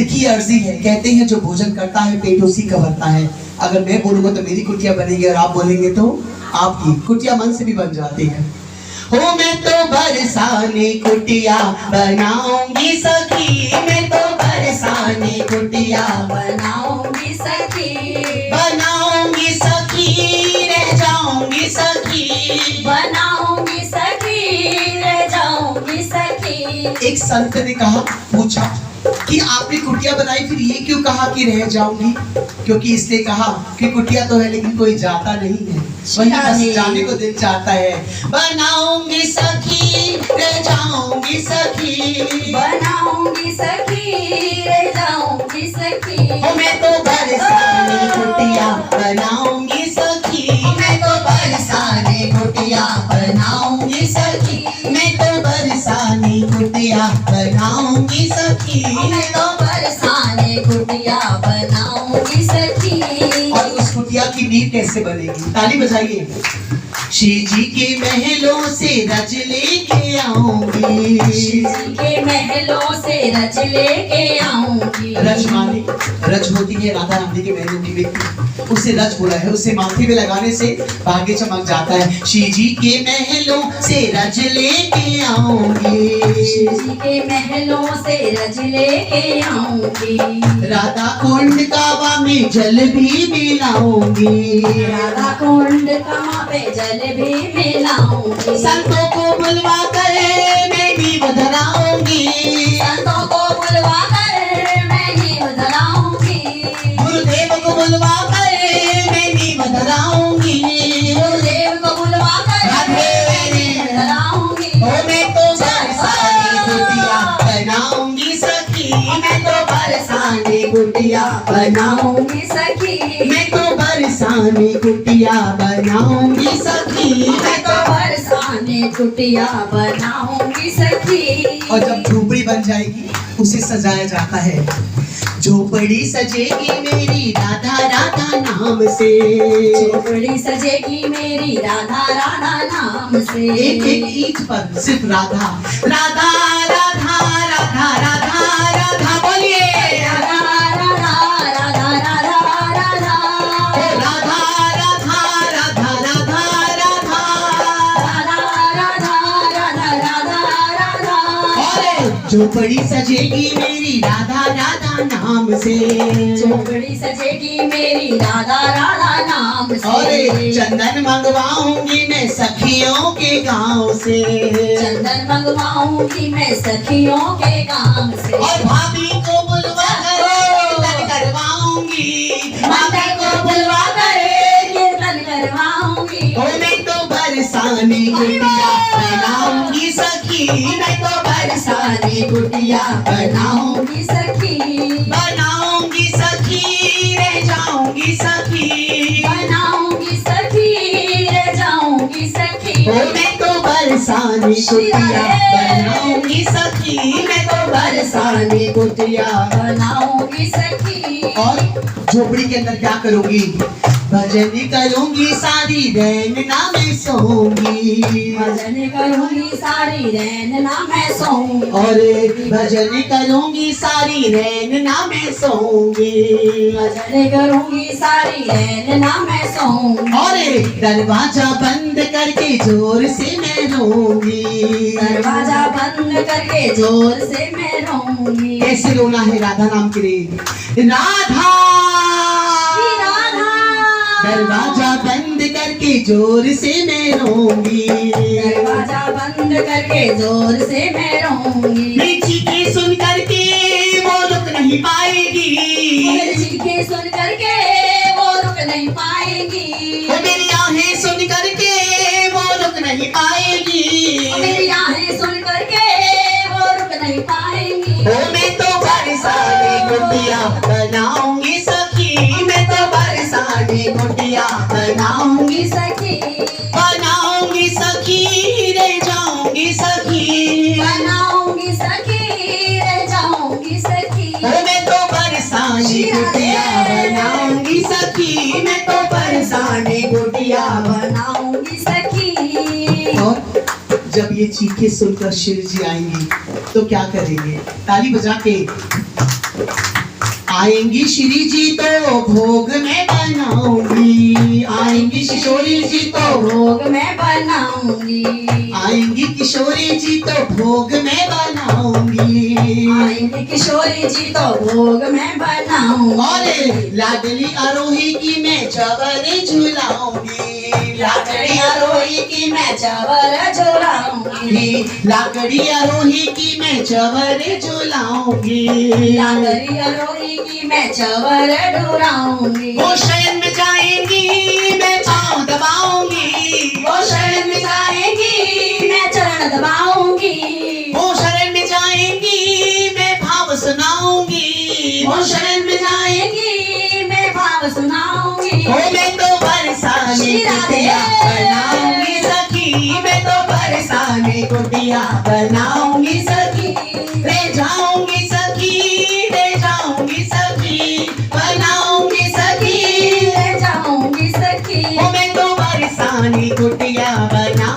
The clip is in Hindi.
देखिए अर्जी है, कहते हैं जो भोजन करता है पेट उसी का भरता है। अगर मैं बोलूंगा तो मेरी कुटिया बनेगी और आप बोलेंगे तो आपकी कुटिया मन से भी बन जाती है। हो मैं तो बरसाने कुटिया बनाऊंगी सखी, मैं तो बरसाने कुटिया बनाऊंगी सखी, बनाऊंगी सखी, रह जाऊंगी सखी, बनाऊंगी सखी, रह जाऊंगी सखी। एक संत ने कहा, पूछा कि आपने कुटिया बनाई, फिर ये क्यों कहा कि रह जाऊंगी? क्योंकि इसलिए कहा कि कुटिया तो है लेकिन कोई जाता नहीं है, वही बस जाने को दिल चाहता है। बनाऊंगी सखी, रह जाऊंगी सखी, बनाऊंगी सखी, रह जाऊंगी सखी। ओ मैं तो बरसाने कुटिया बनाऊंगी सखी, मैं तो बरसाने कुटिया बनाऊंगी सखी, मैं तो बरसाने कुटिया बनाऊंगी सखी, मैं तो बरसाने कुटिया बनाऊंगी सखी। और उस कुटिया की नींव कैसे बनेगी? ताली बजाइए। शिव जी के महलों से रज लेके आऊंगी, शिव जी के महलों से रज लेके आऊंगी। रज माने रज होती है राधा रानी के महलों की व्यक्ति, उसे रज बोला है, उसे माथे पे लगाने से भाग्य चमक जाता है। शिव जी के महलों से रज लेके आऊंगी, शिव जी के महलों से रज लेके आऊंगी। राधा कुंड कावा में जल भी मिलाऊंगी, राधा कुंड कावा पे जल भी मिलाऊंगी। संतों को बुलवा कर मैं नींव धराऊंगी, संतों को बुलवा कर मैं नींव धराऊंगी। गुरुदेव को बुलवा कर मैं नींव धराऊंगी, गुरुदेव को बुलवा कर मैं नींव धराऊंगी। ओ मैं तो बरसाने कुटिया बनाऊंगी सखी, मैं तो बरसाने कुटिया बनाऊंगी, बनाऊंगी सखी, मैं तो बरसाने कुटिया बनाऊंगी सखी, मैं तो बरसाने कुटिया बनाऊंगी सखी। और जब झोपड़ी बन जाएगी उसे सजाया जाता है। झोपड़ी सजेगी मेरी राधा राधा नाम से, झोपड़ी सजेगी मेरी राधा राधा नाम से। एक एक ईंट पर सिर्फ राधा राधा राधा राधा राधा राधा बोलिए, राधा राधा राधा राधा राधा राधा राधा राधा राधा राधा, राधा राधा राधा राधा। और झोपड़ी सजेगी मेरी राधा राधा नाम से, झोपड़ी सजेगी मेरी राधा राधा नाम और से। चंदन मंगवाऊंगी मैं सखियों के गांव से, चंदन मंगवाऊंगी मैं सखियों के काम से। और भाभी को बुलवा कर कीर्तन करवाऊंगी, भाभी को बुलवा कर कीर्तन करवाऊंगी। ओ मैं तो बरसाने कुटिया बनाऊंगी सखी, मैं तो बरसाने कुटिया बनाऊंगी सखी, बनाऊंगी सखी, रह जाऊंगी सखी, बनाऊंगी सखी, रह जाऊंगी सखी। ओ मैं तो बरसाने कुटिया बनाऊंगी सखी, मैं तो बरसाने कुटिया। बनाऊंगी सखी। और झोपड़ी के अंदर क्या करूंगी? भजन करूंगी सारी रैन ना मैं सोऊंगी, भजन करूंगी सारी रैन ना मैं सोऊंगी। और भजन करूंगी सारी रैन ना मैं सोऊंगी, भजन करूंगी सारी रैन ना मैं सोऊंगी। और दरवाजा बंद करके जोर से मैं रोऊंगी, दरवाजा बंद करके जोर से मैं रोऊंगी। कैसे रोना है राधा नाम के लिए? राधा राधा दरवाजा बंद करके जोर से मैं रोऊंगी, दरवाजा बंद करके जोर से मैं रोऊंगी। मेरी चीखें सुन करके वो रुक नहीं पाएगी, मेरी चीखें सुन करके वो रुक नहीं पाएगी। वो मेरी आहें सुन करके वो रुक नहीं पाएगी, मेरी आहें सुन करके वो रुक नहीं पाएंगी। ओ मैं तो बरसाने कुटिया बनाऊंगी सखी, मैं तो बरसाने कुटिया बनाऊंगी, सखी बनाऊंगी सखी, रह जाऊंगी सखी, बनाऊंगी सखी, रह जाऊंगी सखी। ओ मैं तो बरसाने कुटिया बनाऊंगी सखी, मैं तो बरसाने कुटिया बनाऊंगी सखी। और जब ये चीखें सुनकर शिव जी आएंगी तो क्या करेंगे? ताली बजा के आएंगी श्री जी तो भोग मैं बनाऊंगी, आएंगी किशोरी जी तो भोग मैं बनाऊंगी, आएंगी किशोरी जी तो भोग मैं बनाऊंगी। आएंगी किशोरी जी तो भोग मैं बनाऊंगी। और लाडली आरोही की मैं चवर झुलाऊंगी, लाकड़ी आरोही की मैं चवर झुलाऊंगी, लाकड़ी आरोही की मैं चवर झुलाऊंगी। लाकड़ी आरोही की मैं चवर ढुलाऊंगी। वो शयन में जाएंगी मैं पाँव दबाऊंगी, वो शरण में जाएंगी मैं चरण दबाऊंगी, वो शरण में जाएंगी मैं भाव सुनाऊंगी, वो शरण में जाएंगी मैं भाव सुनाऊंगी। ओ मैं तो बरसाने कुटिया बनाऊंगी सखी, मैं तो बरसाने कुटिया बनाऊंगी सखी, ले जाऊंगी सखी, ले जाऊंगी सखी, बनाऊंगी सखी। ले जाऊंगी सखी, ओ मैं तो बरसाने कुटिया बना